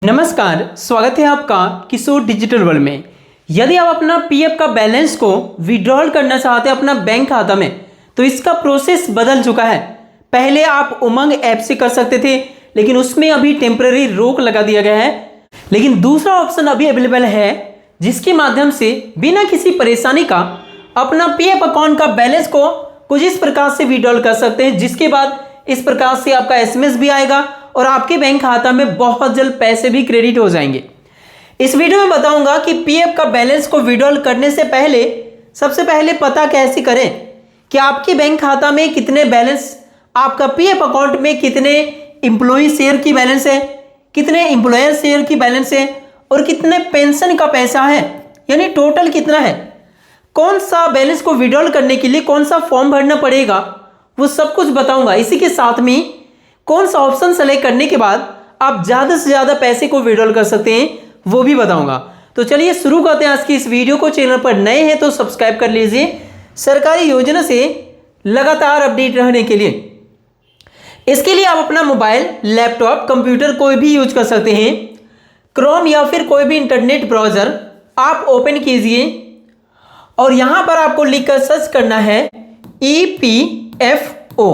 नमस्कार, स्वागत है आपका किशोर डिजिटल वर्ल्ड में। यदि आप अपना पीएफ का बैलेंस को विड्रॉल करना चाहते हैं अपना बैंक खाता में, तो इसका प्रोसेस बदल चुका है। पहले आप उमंग ऐप से कर सकते थे, लेकिन उसमें अभी टेम्पररी रोक लगा दिया गया है। लेकिन दूसरा ऑप्शन अभी अवेलेबल है, जिसके माध्यम से बिना किसी परेशानी का अपना पीएफ अकाउंट का बैलेंस को कुछ इस प्रकार से विड्रॉल कर सकते हैं, जिसके बाद इस प्रकार से आपका एसएमएस भी आएगा और आपके बैंक खाता में बहुत जल्द पैसे भी क्रेडिट हो जाएंगे। इस वीडियो में बताऊंगा कि पीएफ का बैलेंस को विड्रॉल करने से पहले सबसे पहले पता कैसे करें कि आपके बैंक खाता में कितने बैलेंस, आपका पीएफ अकाउंट में कितने इंप्लॉई शेयर की बैलेंस है, कितने इंप्लॉयर शेयर की बैलेंस है और कितने पेंशन का पैसा है, यानी टोटल कितना है। कौन सा बैलेंस को विड्रॉल करने के लिए कौन सा फॉर्म भरना पड़ेगा, वो सब कुछ बताऊंगा। इसी के साथ में कौन सा ऑप्शन सेलेक्ट करने के बाद आप ज़्यादा से ज़्यादा पैसे को विड्रॉल कर सकते हैं, वो भी बताऊंगा। तो चलिए शुरू करते हैं आज की इस वीडियो को। चैनल पर नए हैं तो सब्सक्राइब कर लीजिए सरकारी योजना से लगातार अपडेट रहने के लिए। इसके लिए आप अपना मोबाइल, लैपटॉप, कंप्यूटर कोई भी यूज कर सकते हैं। क्रोम या फिर कोई भी इंटरनेट ब्राउजर आप ओपन कीजिए और यहां पर आपको लिखकर सर्च करना है EPFO।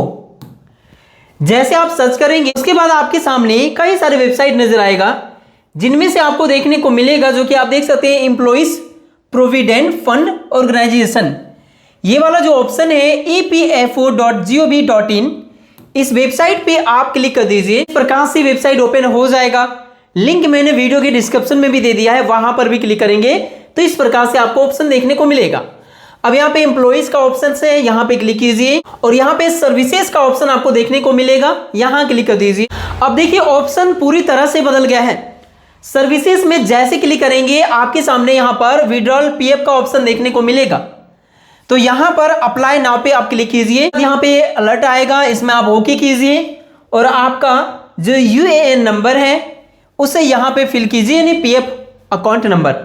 जैसे आप सर्च करेंगे उसके बाद आपके सामने कई सारे वेबसाइट नजर आएगा, जिनमें से आपको देखने को मिलेगा, जो कि आप देख सकते हैं, एम्प्लॉइज प्रोविडेंट फंड ऑर्गेनाइजेशन। ये वाला जो ऑप्शन है EPFO.gov.in, इस वेबसाइट पे आप क्लिक कर दीजिए। इस प्रकार से वेबसाइट ओपन हो जाएगा। लिंक मैंने वीडियो के डिस्क्रिप्शन में भी दे दिया है, वहां पर भी क्लिक करेंगे तो इस प्रकार से आपको ऑप्शन देखने को मिलेगा। अब यहाँ पे एम्प्लॉइज का ऑप्शन है, यहाँ पे क्लिक कीजिए और यहाँ पे सर्विसेज का ऑप्शन आपको देखने को मिलेगा, यहाँ क्लिक कर दीजिए। अब देखिए ऑप्शन पूरी तरह से बदल गया है। सर्विसेज में जैसे क्लिक करेंगे आपके सामने यहाँ पर विड्रॉल पीएफ का ऑप्शन देखने को मिलेगा। तो यहाँ पर अप्लाई नाउ पे आप क्लिक कीजिए। यहाँ पे अलर्ट आएगा, इसमें आप ओके कीजिए और आपका जो UAN नंबर है उसे यहाँ पे फिल कीजिए, यानी पीएफ अकाउंट नंबर,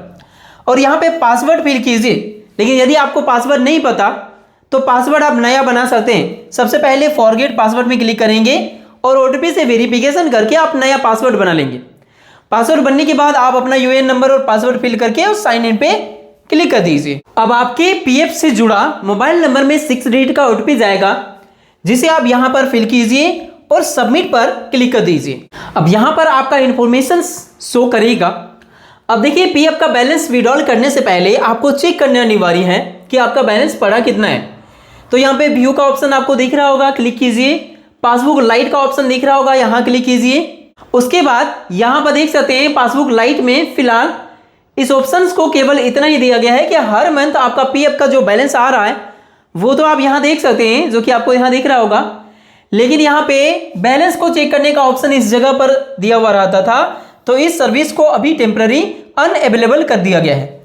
और यहाँ पे पासवर्ड फिल कीजिए। लेकिन यदि आपको पासवर्ड नहीं पता तो पासवर्ड आप नया बना सकते हैं। सबसे पहले फॉरगेट पासवर्ड में क्लिक करेंगे और OTP से वेरिफिकेशन करके आप नया पासवर्ड बना लेंगे। पासवर्ड बनने के बाद आप अपना UAN नंबर और पासवर्ड फिल करके उस साइन इन पे क्लिक कर दीजिए। अब आपके पीएफ से जुड़ा मोबाइल नंबर में 6 डिजिट का OTP जाएगा, जिसे आप यहां पर फिल कीजिए और सबमिट पर क्लिक कर दीजिए। अब यहां पर आपका इंफॉर्मेशन शो करेगा। अब देखिए पीएफ का बैलेंस विड्रॉल करने से पहले आपको चेक करना अनिवार्य है कि आपका बैलेंस पड़ा कितना है। तो यहाँ पे व्यू का ऑप्शन आपको दिख रहा होगा, क्लिक कीजिए। पासबुक लाइट का ऑप्शन दिख रहा होगा, यहाँ क्लिक कीजिए। उसके बाद यहाँ पर देख सकते हैं पासबुक लाइट में फिलहाल इस ऑप्शन को केवल इतना ही दिया गया है कि हर मंथ आपका पीएफ का जो बैलेंस आ रहा है वो तो आप यहाँ देख सकते हैं, जो कि आपको यहाँ दिख रहा होगा। लेकिन यहाँ पे बैलेंस को चेक करने का ऑप्शन इस जगह पर दिया हुआ रहता था, तो इस सर्विस को अभी टेम्पररी अनअवेलेबल कर दिया गया है।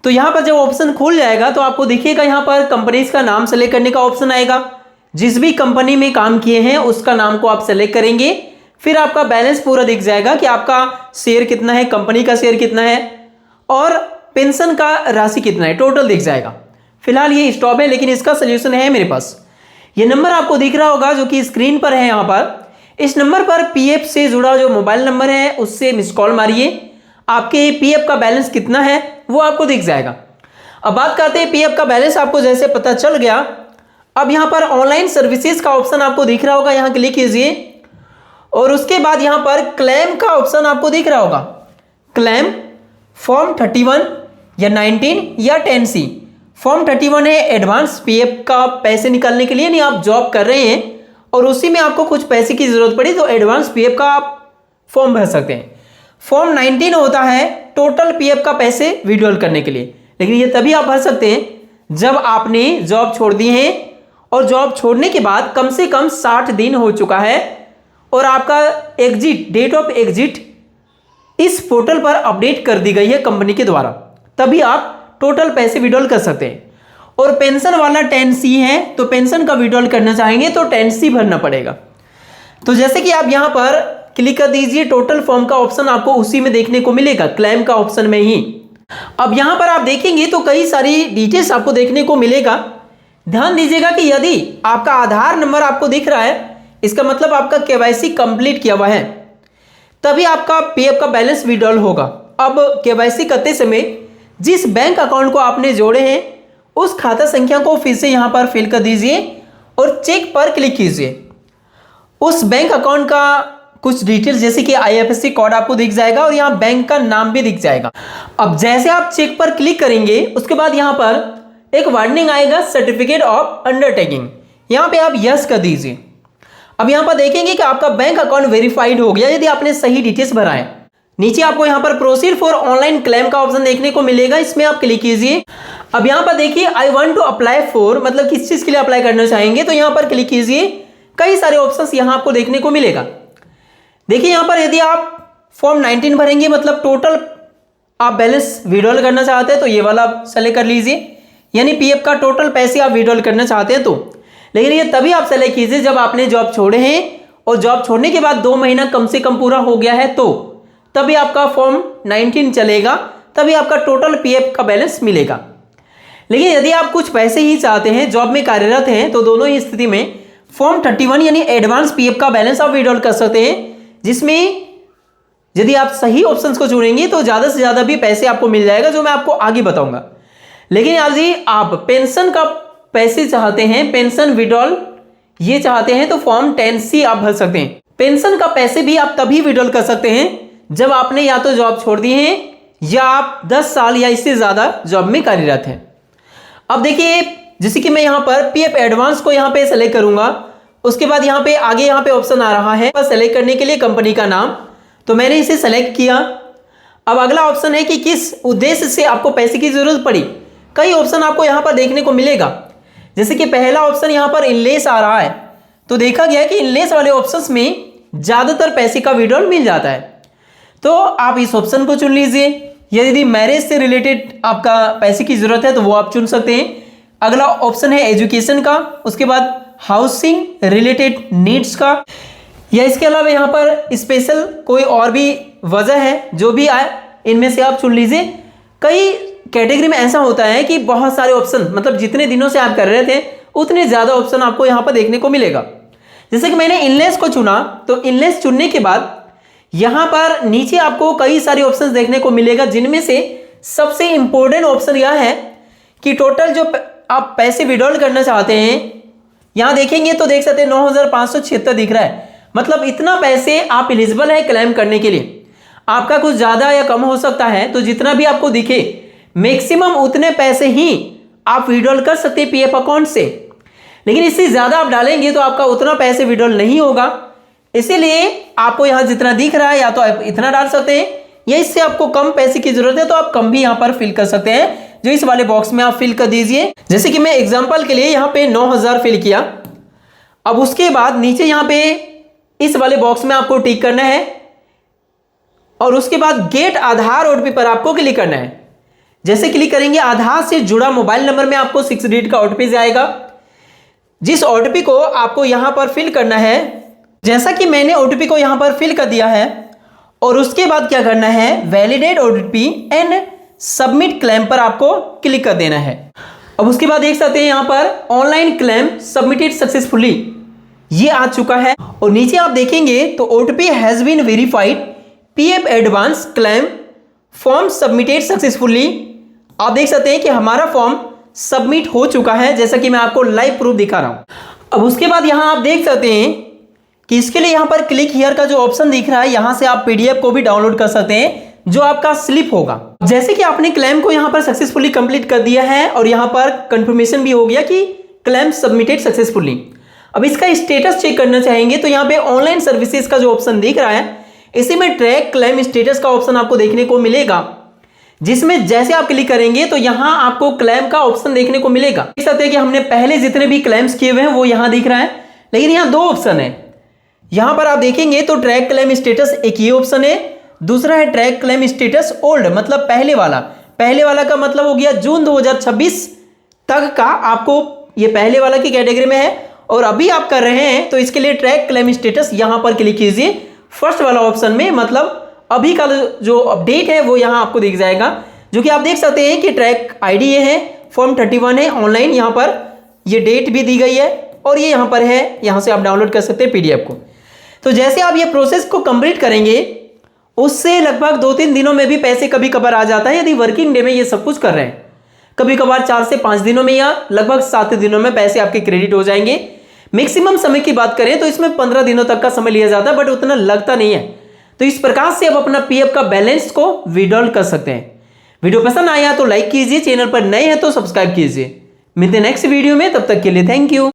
तो यहाँ पर जब ऑप्शन खुल जाएगा तो आपको देखिएगा यहाँ पर कंपनीज का नाम सेलेक्ट करने का ऑप्शन आएगा। जिस भी कंपनी में काम किए हैं उसका नाम को आप सेलेक्ट करेंगे, फिर आपका बैलेंस पूरा दिख जाएगा कि आपका शेयर कितना है, कंपनी का शेयर कितना है और पेंशन का राशि कितना है, टोटल दिख जाएगा। फिलहाल ये स्टॉप है, लेकिन इसका सोल्यूशन है मेरे पास। ये नंबर आपको दिख रहा होगा जो कि स्क्रीन पर है। यहाँ पर इस नंबर पर पीएफ से जुड़ा जो मोबाइल नंबर है उससे मिस कॉल मारिए। आपके पीएफ का बैलेंस कितना है वो आपको दिख जाएगा। अब बात करते हैं पीएफ का बैलेंस आपको जैसे पता चल गया। अब यहाँ पर ऑनलाइन सर्विसेज का ऑप्शन आपको दिख रहा होगा, यहाँ क्लिक कीजिए और उसके बाद यहाँ पर क्लेम का ऑप्शन आपको दिख रहा होगा। क्लेम फॉर्म 31 या 19 या 10C। फॉर्म 31 है एडवांस पीएफ का पैसे निकालने के लिए, नहीं आप जॉब कर रहे हैं और उसी में आपको कुछ पैसे की जरूरत पड़ी तो एडवांस पीएफ का आप फॉर्म भर सकते हैं। फॉर्म 19 होता है टोटल पीएफ का पैसे विड्रॉल करने के लिए, लेकिन ये तभी आप भर सकते हैं जब आपने जॉब छोड़ दी है और जॉब छोड़ने के बाद कम से कम 60 दिन हो चुका है और आपका डेट ऑफ एग्जिट इस पोर्टल पर अपडेट कर दी गई है कंपनी के द्वारा, तभी आप टोटल पैसे विड्रॉल कर सकते हैं। और पेंशन वाला 10C है, तो पेंशन का विड्रॉल करना चाहेंगे तो 10C भरना पड़ेगा। तो जैसे कि आप यहाँ पर क्लिक कर दीजिए, टोटल फॉर्म का ऑप्शन आपको उसी में देखने को मिलेगा, क्लेम का ऑप्शन में ही। अब यहाँ पर आप देखेंगे तो कई सारी डिटेल्स आपको देखने को मिलेगा। ध्यान दीजिएगा कि यदि आपका आधार नंबर आपको दिख रहा है, इसका मतलब आपका KYC कंप्लीट किया हुआ है। तभी आपका पीएफ का बैलेंस विड्रॉल होगा। अब केवाईसी करते समय जिस बैंक अकाउंट को आपने जोड़े हैं उस खाता संख्या को फिर से यहां पर फिल कर दीजिए और चेक पर क्लिक कीजिए। उस बैंक अकाउंट का कुछ डिटेल्स जैसे कि आईएफएससी कोड आपको दिख जाएगा और यहाँ बैंक का नाम भी दिख जाएगा। अब जैसे आप चेक पर क्लिक करेंगे उसके बाद यहाँ पर एक वार्निंग आएगा सर्टिफिकेट ऑफ अंडरटेकिंग, यहाँ पे आप यस कर दीजिए। अब यहाँ पर देखेंगे कि आपका बैंक अकाउंट वेरीफाइड हो गया यदि आपने सही डिटेल्स भरा है। नीचे आपको यहाँ पर प्रोसीड फॉर ऑनलाइन क्लेम का ऑप्शन देखने को मिलेगा, इसमें आप क्लिक कीजिए। अब यहाँ पर देखिए I want to apply for, मतलब किस चीज के लिए अप्लाई करना चाहेंगे, तो यहाँ पर क्लिक कीजिए। कई सारे ऑप्शंस यहाँ आपको देखने को मिलेगा। देखिए यहाँ पर यदि आप फॉर्म 19 भरेंगे मतलब टोटल आप बैलेंस विड्रॉल करना चाहते हैं तो ये वाला आप सेलेक्ट कर लीजिए, यानी पीएफ का टोटल पैसे आप विड्रॉल करना चाहते हैं तो। लेकिन ये तभी आप सेलेक्ट कीजिए जब आपने जॉब छोड़े हैं और जॉब छोड़ने के बाद 2 महीना कम से कम पूरा हो गया है तो तभी आपका फॉर्म 19 चलेगा, तभी आपका टोटल पीएफ का बैलेंस मिलेगा। लेकिन यदि आप कुछ पैसे ही चाहते हैं, जॉब में कार्यरत हैं, तो दोनों ही स्थिति में फॉर्म 31 यानी एडवांस पीएफ का बैलेंस आप विड्रॉल कर सकते हैं, जिसमें यदि आप सही ऑप्शंस को चुनेंगे तो ज़्यादा से ज़्यादा भी पैसे आपको मिल जाएगा, जो मैं आपको आगे बताऊंगा। लेकिन यदि आप पेंशन का पैसे चाहते हैं, पेंशन विड्रॉल ये चाहते हैं, तो फॉर्म 10C आप भर सकते हैं। पेंशन का पैसे भी आप तभी विड्रॉल कर सकते हैं जब आपने या तो जॉब छोड़ दी है या आप 10 साल या इससे ज़्यादा जॉब में कार्यरत हैं। अब देखिए जैसे कि मैं यहाँ पर पीएफ एडवांस को यहाँ पे सेलेक्ट करूंगा, उसके बाद यहाँ पे आगे यहाँ पे ऑप्शन आ रहा है सेलेक्ट करने के लिए कंपनी का नाम, तो मैंने इसे सेलेक्ट किया। अब अगला ऑप्शन है कि किस उद्देश्य से आपको पैसे की जरूरत पड़ी। कई ऑप्शन आपको यहाँ पर देखने को मिलेगा, जैसे कि पहला ऑप्शन यहाँ पर इनलेस आ रहा है, तो देखा गया कि इनलेस वाले ऑप्शंस में ज़्यादातर पैसे का विड्रॉल मिल जाता है, तो आप इस ऑप्शन को चुन लीजिए। यदि मैरिज से रिलेटेड आपका पैसे की जरूरत है तो वो आप चुन सकते हैं। अगला ऑप्शन है एजुकेशन का, उसके बाद हाउसिंग रिलेटेड नीड्स का, या इसके अलावा यहाँ पर स्पेशल कोई और भी वजह है, जो भी आए इनमें से आप चुन लीजिए। कई कैटेगरी में ऐसा होता है कि बहुत सारे ऑप्शन, मतलब जितने दिनों से आप कर रहे थे उतने ज़्यादा ऑप्शन आपको यहाँ पर देखने को मिलेगा। जैसे कि मैंने इनलेस को चुना, तो इनलेस चुनने के बाद यहाँ पर नीचे आपको कई सारे ऑप्शंस देखने को मिलेगा, जिनमें से सबसे इंपॉर्टेंट ऑप्शन यह है कि टोटल जो आप पैसे विड्रॉल करना चाहते हैं, यहाँ देखेंगे तो देख सकते हैं 9,576 दिख रहा है, मतलब इतना पैसे आप एलिजिबल है क्लेम करने के लिए। आपका कुछ ज़्यादा या कम हो सकता है, तो जितना भी आपको दिखे मैक्सिमम उतने पैसे ही आप विड्रॉल कर सकते हैं पीएफ अकाउंट से। लेकिन इससे ज़्यादा आप डालेंगे तो आपका उतना पैसे विड्रॉल नहीं होगा, इसीलिए आपको यहाँ जितना दिख रहा है या तो आप इतना डाल सकते हैं, या इससे आपको कम पैसे की जरूरत है तो आप कम भी यहाँ पर फिल कर सकते हैं, जो इस वाले बॉक्स में आप फिल कर दीजिए। जैसे कि मैं एग्जांपल के लिए यहाँ पे 9,000 फिल किया। अब उसके बाद नीचे यहाँ पे इस वाले बॉक्स में आपको टिक करना है और उसके बाद गेट आधार ओटीपी पर आपको क्लिक करना है। जैसे क्लिक करेंगे आधार से जुड़ा मोबाइल नंबर में आपको 6 डिजिट का ओटीपी जाएगा, जिस ओटीपी को आपको यहाँ पर फिल करना है। जैसा कि मैंने ओटीपी को यहाँ पर फिल कर दिया है और उसके बाद क्या करना है, validate OTP and submit claim पर आपको क्लिक कर देना है। अब उसके बाद देख सकते हैं यहाँ पर ऑनलाइन क्लेम सबमिटेड सक्सेसफुली ये आ चुका है और नीचे आप देखेंगे तो OTP has been verified PF advance claim form submitted successfully. आप देख सकते हैं कि हमारा फॉर्म सबमिट हो चुका है, जैसा कि मैं आपको लाइव प्रूफ दिखा रहा हूं। अब उसके बाद यहां आप देख सकते हैं कि इसके लिए यहां पर क्लिक हियर का जो ऑप्शन दिख रहा है, यहां से आप पीडीएफ को भी डाउनलोड कर सकते हैं, जो आपका स्लिप होगा। जैसे कि आपने क्लेम को यहां पर सक्सेसफुली कंप्लीट कर दिया है और यहां पर कंफर्मेशन भी हो गया कि क्लेम सबमिटेड सक्सेसफुली। अब इसका स्टेटस चेक करना चाहेंगे तो यहाँ पे ऑनलाइन सर्विसेज का जो ऑप्शन दिख रहा है, इसी में ट्रैक क्लेम स्टेटस का ऑप्शन आपको देखने को मिलेगा, जिसमें जैसे आप क्लिक करेंगे तो यहाँ आपको क्लेम का ऑप्शन देखने को मिलेगा। देख सकते हैं कि हमने पहले जितने भी क्लेम्स किए हुए हैं वो यहाँ दिख रहा है, लेकिन यहाँ 2 ऑप्शन है। यहाँ पर आप देखेंगे तो ट्रैक क्लेम स्टेटस एक ये ऑप्शन है, दूसरा है ट्रैक क्लेम स्टेटस ओल्ड, मतलब पहले वाला का मतलब हो गया जून 2026 तक का, आपको ये पहले वाला की कैटेगरी में है और अभी आप कर रहे हैं तो इसके लिए ट्रैक क्लेम स्टेटस यहाँ पर क्लिक कीजिए फर्स्ट वाला ऑप्शन में, मतलब अभी का जो अपडेट है वो यहाँ आपको दिख जाएगा, जो कि आप देख सकते हैं कि ट्रैक आईडी ये है, फॉर्म 31 है ऑनलाइन, यहाँ पर ये डेट भी दी गई है और ये यहाँ पर है, यहाँ से आप डाउनलोड कर सकते हैं पीडीएफ को। तो जैसे आप ये प्रोसेस को कंप्लीट करेंगे उससे लगभग 2-3 दिनों में भी पैसे कभी कभार आ जाता है यदि वर्किंग डे में ये सब कुछ कर रहे हैं। कभी कभार 4 से 5 दिनों में या लगभग 7 दिनों में पैसे आपके क्रेडिट हो जाएंगे। मैक्सिमम समय की बात करें तो इसमें 15 दिनों तक का समय लिया जाता है, बट उतना लगता नहीं है। तो इस प्रकार से आप अपना पीएफ का बैलेंस को विड्रॉल कर सकते हैं। वीडियो पसंद आया तो लाइक कीजिए, चैनल पर नए हैं तो सब्सक्राइब कीजिए। मिलते हैं नेक्स्ट वीडियो में, तब तक के लिए थैंक यू।